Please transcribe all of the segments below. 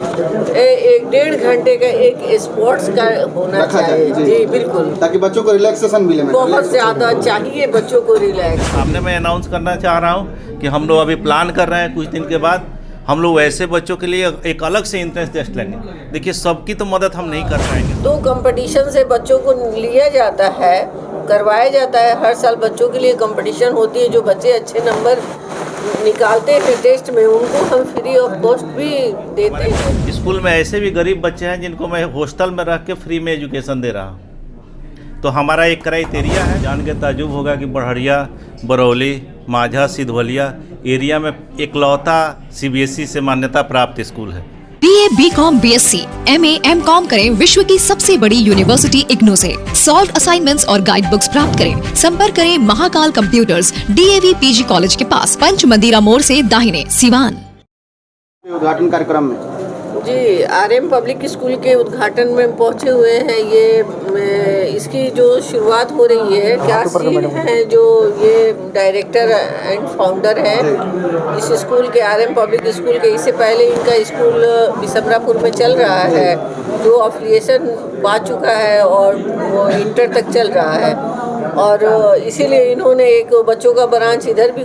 एक 1.5 घंटे का एक स्पोर्ट्स का होना चाहिए। जी बिल्कुल, ताकि बच्चों को रिलैक्सेशन मिले। बहुत ज़्यादा चाहिए बच्चों को रिलैक्स। सामने मैं अनाउंस करना चाह रहा हूँ कि हम लोग अभी प्लान कर रहे हैं, कुछ दिन के बाद हम लोग ऐसे बच्चों के लिए एक अलग से इंट्रेंस टेस्ट लेंगे। देखिए, सबकी तो मदद हम नहीं कर पाएंगे, तो कंपटीशन से बच्चों को लिया जाता है, करवाया जाता है। हर साल बच्चों के लिए कंपटीशन होती है। जो बच्चे अच्छे नंबर निकालते हैं टेस्ट में, उनको हम फ्री ऑफ कॉस्ट भी देते हैं। स्कूल में ऐसे भी गरीब बच्चे हैं जिनको मैं हॉस्टल में रख के फ्री में एजुकेशन दे रहा हूँ। तो हमारा एक क्राइटेरिया है, जान के ताजुब होगा कि बढ़िया, बरौली, माझा, सिधवलिया एरिया में इकलौता सीबीएसई से मान्यता प्राप्त स्कूल है। BA, BCom, BSc, MA, MCom करें विश्व की सबसे बड़ी यूनिवर्सिटी इग्नू से। सॉल्व असाइनमेंट्स और गाइड बुक्स प्राप्त करें। संपर्क करें Mahakal computers, DAV PG college के पास, पंच मंदिरा मोड़ से दाहिने, सिवान। उद्घाटन कार्यक्रम में जी, RM पब्लिक स्कूल के उद्घाटन में पहुंचे हुए हैं। इसकी जो शुरुआत हो रही है, क्या हैं जो ये डायरेक्टर एंड फाउंडर हैं इस स्कूल के, RM पब्लिक स्कूल के। इससे पहले इनका स्कूल बिसम्रापुर में चल रहा है, जो अफिलिएशन पा चुका है और वो इंटर तक चल रहा है। और इसीलिए इन्होंने एक बच्चों का ब्रांच इधर भी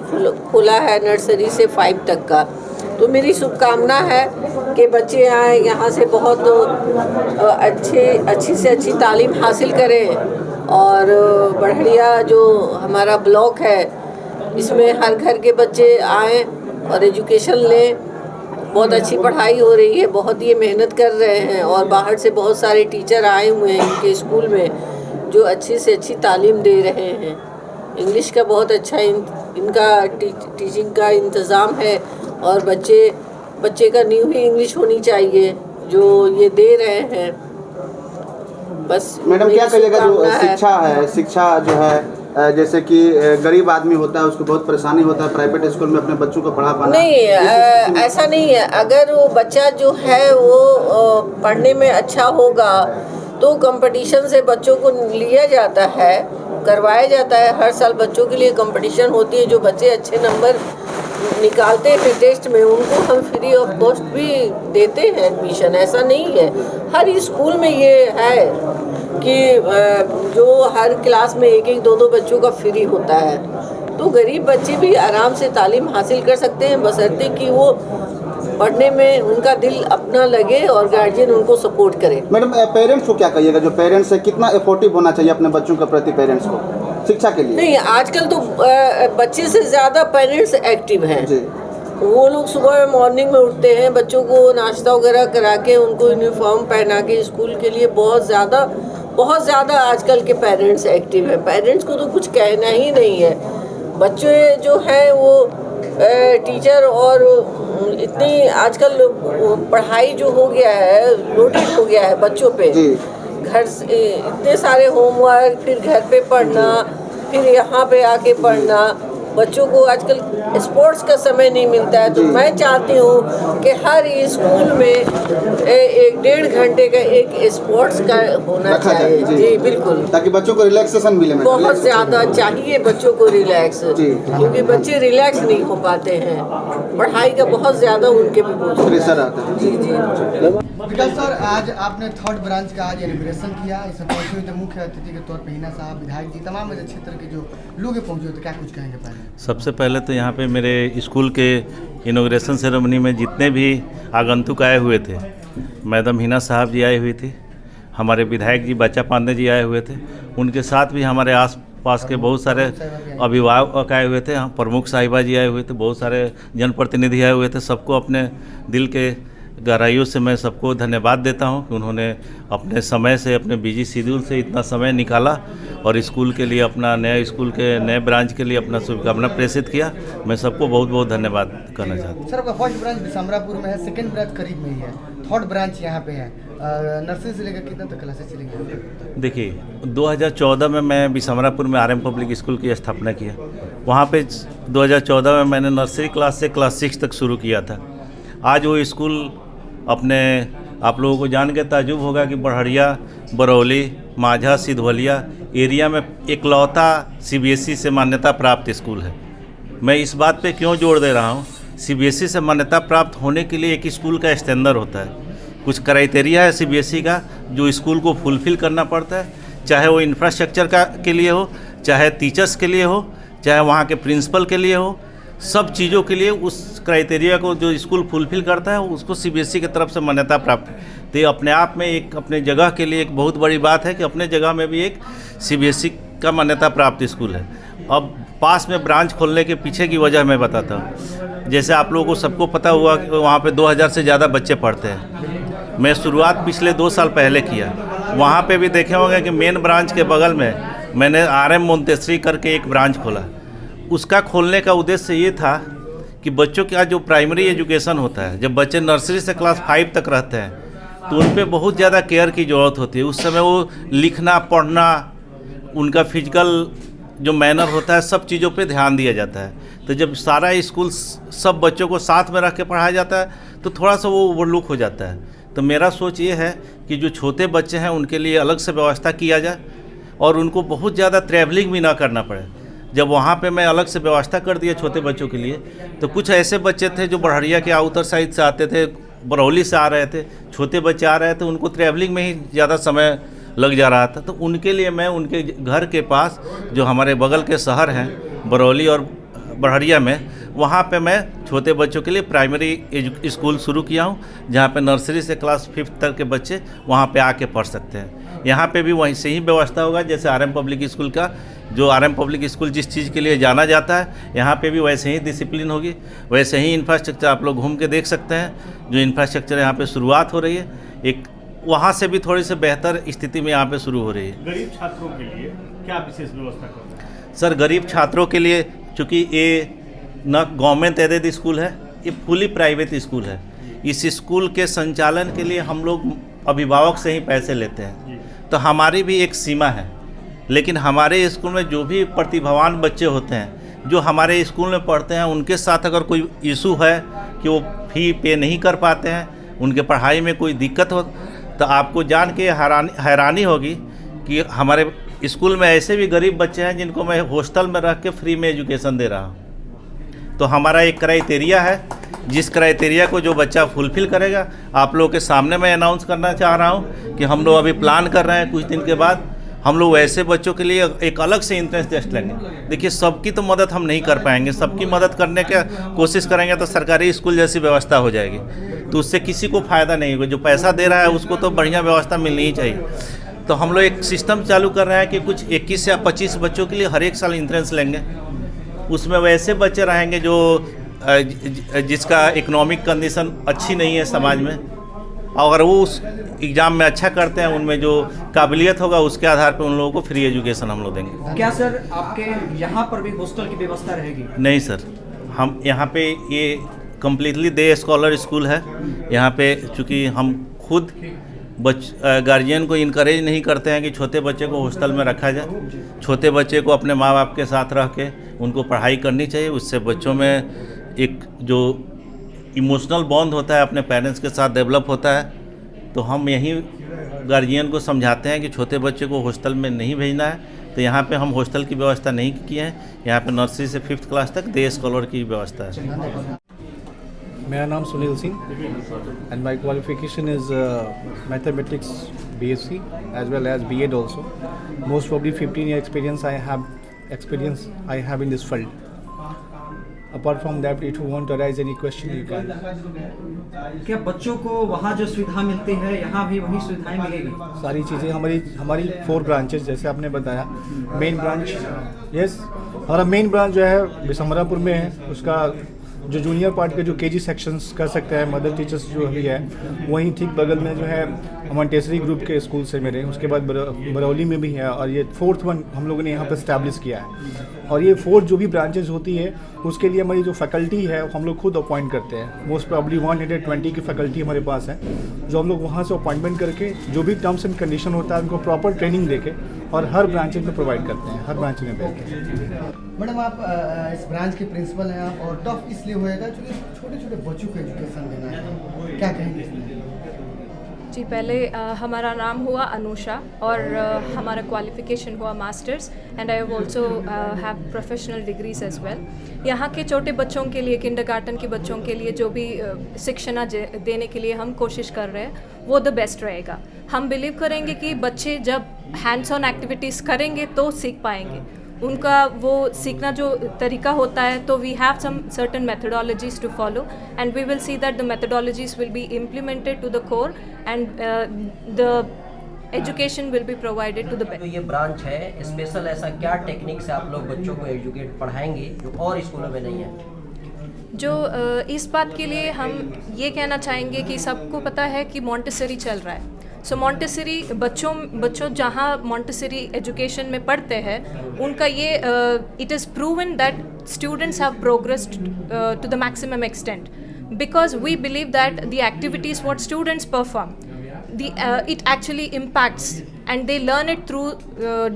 खोला है, नर्सरी से 5 तक का। तो मेरी शुभकामना है कि बच्चे आए यहाँ से, बहुत अच्छी से अच्छी तालीम हासिल करें। और बढ़िया जो हमारा ब्लॉक है, इसमें हर घर के बच्चे आएँ और एजुकेशन लें। बहुत अच्छी पढ़ाई हो रही है, बहुत ये मेहनत कर रहे हैं। और बाहर से बहुत सारे टीचर आए हुए हैं इनके स्कूल में, जो अच्छी से अच्छी तालीम दे रहे हैं। इंग्लिश का बहुत अच्छा इनका टीचिंग का इंतज़ाम है। और बच्चे का न्यू ही इंग्लिश होनी चाहिए, जो ये दे रहे हैं। बस मैडम, क्या कहिएगा जो शिक्षा जो है, जैसे कि गरीब आदमी होता है, उसको बहुत परेशानी होता है प्राइवेट स्कूल में अपने बच्चों को पढ़ा पाना। नहीं, ऐसा नहीं है। अगर वो बच्चा जो है वो पढ़ने में अच्छा होगा, तो कंपटीशन से बच्चों को लिया जाता है, करवाया जाता है। हर साल बच्चों के लिए कंपटीशन होती है। जो बच्चे अच्छे नंबर निकालते हैं टेस्ट में, उनको हम फ्री ऑफ कॉस्ट भी देते हैं एडमिशन। ऐसा नहीं है, हर स्कूल में ये है कि जो हर क्लास में 1-1, 2-2 बच्चों का फ्री होता है। तो गरीब बच्चे भी आराम से तालीम हासिल कर सकते हैं, बशर्ते कि वो पढ़ने में उनका दिल अपना लगे और गार्जियन उनको सपोर्ट करे। मैडम, पेरेंट्स को क्या कहिएगा, जो पेरेंट्स है, कितना एफोर्टिव होना चाहिए अपने बच्चों के प्रति पेरेंट्स को शिक्षा के लिए? नहीं, आजकल तो बच्चे से ज़्यादा पेरेंट्स एक्टिव हैं। वो लोग सुबह मॉर्निंग में उठते हैं, बच्चों को नाश्ता वगैरह करा के, उनको यूनिफॉर्म पहना के स्कूल के लिए बहुत ज़्यादा आजकल के पेरेंट्स एक्टिव हैं। पेरेंट्स को तो कुछ कहना ही नहीं है। बच्चे जो हैं वो टीचर और इतनी आजकल पढ़ाई जो हो गया है, लोडेड हो गया है बच्चों पे। घर से इतने सारे होमवर्क, फिर घर पे पढ़ना, फिर यहाँ पे आके पढ़ना। बच्चों को आजकल स्पोर्ट्स का समय नहीं मिलता है। तो मैं चाहती हूँ कि हर स्कूल में एक 1.5 घंटे का एक स्पोर्ट्स का होना चाहिए। जी बिल्कुल, ताकि बच्चों को रिलैक्सेशन मिले। बहुत ज़्यादा चाहिए बच्चों को रिलैक्स, क्योंकि बच्चे रिलैक्स नहीं हो पाते हैं। पढ़ाई का बहुत ज़्यादा उनके पे बोझ प्रेशर आता है। जी। विकास सर, आज आपने 3rd ब्रांच का आज इनॉग्रेशन किया। इसमें पहुंचे हुए थे मुख्य अतिथि के तौर पर हिना साहब, विधायक जी, तमाम क्षेत्र के जो लोग पहुंचे हुए थे। क्या कुछ कहेंगे पहले? सबसे पहले तो यहाँ पे मेरे स्कूल के इनॉग्रेशन सेरेमनी में जितने भी आगंतुक आए हुए थे, मैडम हिना साहब जी आई हुई थी, हमारे विधायक जी बच्चा पांडे जी आए हुए थे, उनके साथ भी हमारे आस पास के बहुत सारे अभिभावक आए हुए थे, प्रमुख साहिबा जी आए हुए थे, बहुत सारे जनप्रतिनिधि आए हुए थे। सबको अपने दिल के गहराइयों से मैं सबको धन्यवाद देता हूं कि उन्होंने अपने समय से, अपने बिजी शेड्यूल से इतना समय निकाला और स्कूल के लिए, अपना नया स्कूल के नए ब्रांच के लिए अपना शुभकामना प्रेषित किया। मैं सबको बहुत बहुत धन्यवाद करना चाहता हूँ। सर, आपका 1st ब्रांच बिसम्रापुर में है, 2nd ब्रांच करीब में ही है, 3rd ब्रांच यहाँ पे है। नर्सरी से लेकर कितना तक क्लासेस चलेंगे? देखिए, 2014 में मैं बिसम्रापुर में RM पब्लिक स्कूल की स्थापना किया। वहाँ पे 2014 में मैंने नर्सरी क्लास से क्लास 6 तक शुरू किया था। आज वो स्कूल अपने, आप लोगों को जान के ताजुब होगा कि बढ़िया, बरौली, माझा, सिधवलिया एरिया में इकलौता CBSE से मान्यता प्राप्त स्कूल है। मैं इस बात पे क्यों जोर दे रहा हूँ, CBSE से मान्यता प्राप्त होने के लिए एक स्कूल का स्टैंडर्ड होता है। कुछ क्राइटेरिया है सीबीएसई का जो स्कूल को फुलफ़िल करना पड़ता है, चाहे वो इंफ्रास्ट्रक्चर के लिए हो, चाहे टीचर्स के लिए हो, चाहे वहाँ के प्रिंसिपल के लिए हो, सब चीज़ों के लिए उस क्राइटेरिया को जो स्कूल फुलफ़िल करता है उसको सीबीएसई की तरफ से मान्यता प्राप्त है। तो ये अपने आप में एक अपने जगह के लिए एक बहुत बड़ी बात है कि अपने जगह में भी एक सीबीएसई का मान्यता प्राप्त स्कूल है। अब पास में ब्रांच खोलने के पीछे की वजह मैं बताता हूँ। जैसे आप लोगों को सबको पता हुआ कि वहाँ पे 2000 से ज़्यादा बच्चे पढ़ते हैं। मैं शुरुआत पिछले 2 साल पहले किया। वहाँ पे भी देखे होंगे कि मेन ब्रांच के बगल में मैंने RM मोंटेसरी करके एक ब्रांच खोला। उसका खोलने का उद्देश्य ये था कि बच्चों का जो प्राइमरी एजुकेशन होता है, जब बच्चे नर्सरी से क्लास 5 तक रहते हैं तो उन पे बहुत ज़्यादा केयर की ज़रूरत होती है। उस समय वो लिखना पढ़ना, उनका फिजिकल जो मैनर होता है, सब चीज़ों पे ध्यान दिया जाता है। तो जब सारा स्कूल सब बच्चों को साथ में रख के पढ़ाया जाता है तो थोड़ा सा वो ओवरलुक हो जाता है। तो मेरा सोच ये है कि जो छोटे बच्चे हैं उनके लिए अलग से व्यवस्था किया जाए और उनको बहुत ज़्यादा ट्रैवलिंग भी ना करना पड़े। जब वहाँ पे मैं अलग से व्यवस्था कर दिया छोटे बच्चों के लिए, तो कुछ ऐसे बच्चे थे जो बड़हरिया के आउटर साइड से आते थे, बरौली से आ रहे थे, छोटे बच्चे आ रहे थे, उनको ट्रैवलिंग में ही ज़्यादा समय लग जा रहा था। तो उनके लिए मैं उनके घर के पास जो हमारे बगल के शहर हैं बरौली और बड़हरिया में, वहाँ पे मैं छोटे बच्चों के लिए प्राइमरी स्कूल शुरू किया हूँ, जहाँ पे नर्सरी से क्लास 5 तक के बच्चे वहाँ पे आके पढ़ सकते हैं। यहाँ पे भी वहीं से ही व्यवस्था होगा जैसे RM पब्लिक स्कूल का, जो RM पब्लिक स्कूल जिस चीज़ के लिए जाना जाता है, यहाँ पे भी वैसे ही डिसिप्लिन होगी, वैसे ही इंफ्रास्ट्रक्चर आप लोग घूम के देख सकते हैं। जो इंफ्रास्ट्रक्चर यहाँ पे शुरुआत हो रही है, एक वहाँ से भी थोड़ी सी बेहतर स्थिति में यहाँ पे शुरू हो रही है। गरीब छात्रों के लिए क्या विशेष व्यवस्था कर रहे हैं? सर, गरीब छात्रों के लिए, चूँकि ये न गवर्नमेंट एडेड स्कूल है, ये फुली प्राइवेट स्कूल है। इस स्कूल के संचालन के लिए हम लोग अभिभावक से ही पैसे लेते हैं। तो हमारी भी एक सीमा है, लेकिन हमारे स्कूल में जो भी प्रतिभावान बच्चे होते हैं जो हमारे स्कूल में पढ़ते हैं, उनके साथ अगर कोई इशू है कि वो फ़ी पे नहीं कर पाते हैं, उनके पढ़ाई में कोई दिक्कत हो, तो आपको जान के हैरानी होगी कि हमारे स्कूल में ऐसे भी गरीब बच्चे हैं जिनको मैं हॉस्टल में रख के फ्री में एजुकेशन दे रहा हूँ। तो हमारा एक क्राइटेरिया है, जिस क्राइटेरिया को जो बच्चा फुलफ़िल करेगा, आप लोगों के सामने मैं अनाउंस करना चाह रहा हूँ कि हम लोग अभी प्लान कर रहे हैं, कुछ दिन के बाद हम लोग ऐसे बच्चों के लिए एक अलग से इंट्रेंस टेस्ट लेंगे। देखिए, सबकी तो मदद हम नहीं कर पाएंगे, सबकी मदद करने की कोशिश करेंगे तो सरकारी स्कूल जैसी व्यवस्था हो जाएगी, तो उससे किसी को फ़ायदा नहीं होगा। जो पैसा दे रहा है उसको तो बढ़िया व्यवस्था मिलनी ही चाहिए। तो हम लोग एक सिस्टम चालू कर रहे हैं कि कुछ 21 या 25 बच्चों के लिए हर एक साल इंट्रेंस लेंगे। उसमें वैसे बच्चे रहेंगे जो जिसका इकोनॉमिक कंडीशन अच्छी नहीं है समाज में, अगर वो उस एग्ज़ाम में अच्छा करते हैं, उनमें जो काबिलियत होगा उसके आधार पर उन लोगों को फ्री एजुकेशन हम लोग देंगे। क्या सर आपके यहाँ पर भी हॉस्टल की व्यवस्था रहेगी? नहीं सर, हम यहाँ पे ये कम्प्लीटली डे स्कॉलर स्कूल है। यहाँ पे चूँकि हम खुद गार्जियन को इनकरेज नहीं करते हैं कि छोटे बच्चे को हॉस्टल में रखा जाए। छोटे बच्चे को अपने माँ बाप के साथ रह के उनको पढ़ाई करनी चाहिए। उससे बच्चों में एक जो इमोशनल बॉन्ड होता है अपने पेरेंट्स के साथ डेवलप होता है। तो हम यही गार्जियन को समझाते हैं कि छोटे बच्चे को हॉस्टल में नहीं भेजना है। तो यहाँ पे हम हॉस्टल की व्यवस्था नहीं की है। यहाँ पे नर्सरी से 5th क्लास तक डे स्कॉलर की व्यवस्था है। मेरा नाम Sunil Singh and my qualification is mathematics BSc as well as B.Ed also. Most probably 15 year experience I have in this field. Apart from that, if you want to raise any question, you can. क्या बच्चों को वहाँ जो सुविधा मिलती है यहाँ भी वही सुविधाएं मिलेगी? सारी चीज़ें हमारी 4 ब्रांचेस जैसे आपने बताया। मेन ब्रांच हमारा मेन ब्रांच जो है बिसम्बरापुर में है। उसका जो जूनियर पार्ट के जो KG सेक्शंस कर सकते हैं, मदर टीचर्स जो भी है, वहीं ठीक बगल में जो है मोंटेसरी ग्रुप के स्कूल से मेरे, उसके बाद बरौली में भी है, और ये 4th वन हम लोगों ने यहाँ पर इस्टेब्लिश किया है। और ये 4 जो भी ब्रांचेस होती है उसके लिए हमारी जो फैकल्टी है हम लोग खुद अपॉइंट करते हैं। मोस्ट प्रॉब्ली 120 की फैकल्टी हमारे पास है, जो हम लोग वहाँ से अपॉइंटमेंट करके जो भी टर्म्स एंड कंडीशन होता है उनको प्रॉपर ट्रेनिंग देके और हर ब्रांचेज में प्रोवाइड करते हैं, हर ब्रांच में बैठते। मैडम, आप इस ब्रांच के प्रिंसिपल हैं आप, और टफ इसलिए होएगा क्योंकि छोटे छोटे बच्चों को एजुकेशन देना है, क्या कहेंगे इसमें? जी पहले हमारा नाम हुआ अनुषा और हमारा क्वालिफ़िकेशन हुआ masters and I have also have professional degrees as well. यहाँ के छोटे बच्चों के लिए, किंडरगार्टन के बच्चों के लिए जो भी शिक्षा देने के लिए हम कोशिश कर रहे हैं वो द बेस्ट रहेगा। हम बिलीव करेंगे कि बच्चे जब हैंड्स ऑन एक्टिविटीज़ करेंगे तो सीख पाएंगे। उनका वो सीखना जो तरीका होता है, तो we have some certain methodologies to follow and we will see that the methodologies will be implemented to the core and the education will be provided to the best. तो ये ब्रांच है स्पेशल, ऐसा क्या technique से आप लोग बच्चों को एजुकेट पढ़ाएंगे जो और स्कूलों में नहीं है? जो इस बात के लिए हम ये कहना चाहेंगे कि सबको पता है कि मॉन्टेसरी चल रहा है। सो मॉन्टेसरी बच्चों जहाँ मॉन्टेसरी एजुकेशन में पढ़ते हैं उनका ये it is proven that students have progressed to the maximum extent because we believe that the activities what students perform it actually impacts and they learn it through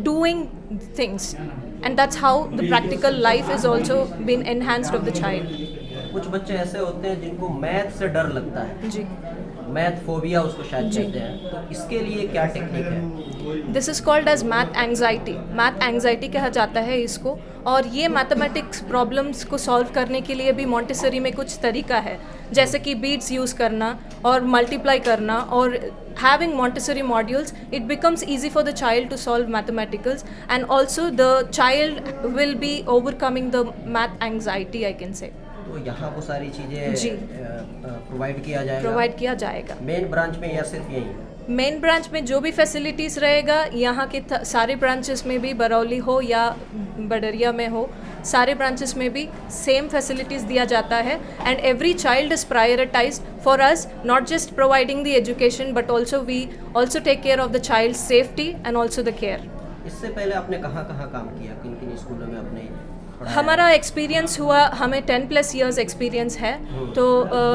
doing things and that's how the practical life is also been enhanced of the child। कुछ बच्चे ऐसे होते हैं जिनको math से डर लगता है जी, मैथ फोबिया उसको शायद कहते हैं, तो इसके लिए क्या टेक्निक है? This is called as math anxiety. Math anxiety कहा जाता है इसको, और ये मैथमेटिक्स प्रॉब्लम्स को सॉल्व करने के लिए भी मॉन्टेसरी में कुछ तरीका है, जैसे कि बीट्स यूज़ करना और मल्टीप्लाई करना। और having Montessori modules, it becomes easy for the child to solve mathematicals and also the child will be overcoming the math anxiety, I can say। तो यहाँ वो सारी चीज़ें प्रोवाइड किया जाएगा मेन ब्रांच में या सिर्फ यही? मेन ब्रांच में जो भी फैसिलिटीज़ रहेगा, यहाँ के सारे ब्रांचेस में भी, बरौली हो या बडरिया में हो, सारे ब्रांचेस में भी सेम फैसिलिटीज़ दिया जाता है and every child is prioritised for us, not just providing the education but also we also take care of the child safety and also the care. इससे पहले आपने कहाँ काम किया, किन किन स्कूलों में आपने? हमारा एक्सपीरियंस हुआ, हमें 10+ years एक्सपीरियंस है, तो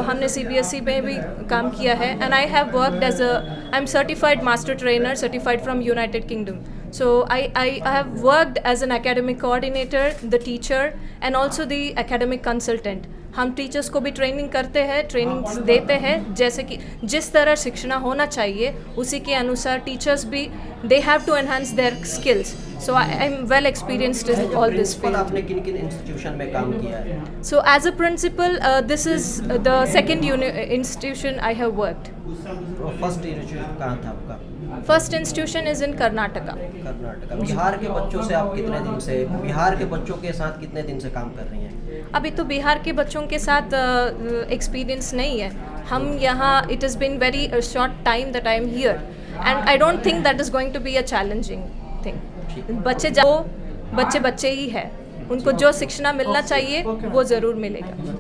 हमने CBSE में भी काम किया है and I have worked as I am certified master trainer, certified from United Kingdom. So I have worked as an academic coordinator, the teacher and also the academic consultant। हम teachers को भी training करते हैं, training देते हैं, जैसे कि जिस तरह शिक्षण होना चाहिए उसी के अनुसार टीचर्स भी they have to enhance their skills. So I am well experienced in all this field. आपने किन इंस्टीट्यूशन में काम किया है? So as a principal this is the second institution I have worked. First institution कहाँ था आपका? First institution is in Karnataka. Bihar के बच्चों से आप बिहार के बच्चों के साथ कितने दिन से काम कर रही हैं? अभी तो बिहार के बच्चों के साथ एक्सपीरियंस नहीं है। हम यहाँ it is been very short time that I am here and I don't think that is going to be a challenging thing. बच्चे ही है, उनको जो शिक्षा मिलना चाहिए वो ज़रूर मिलेगा।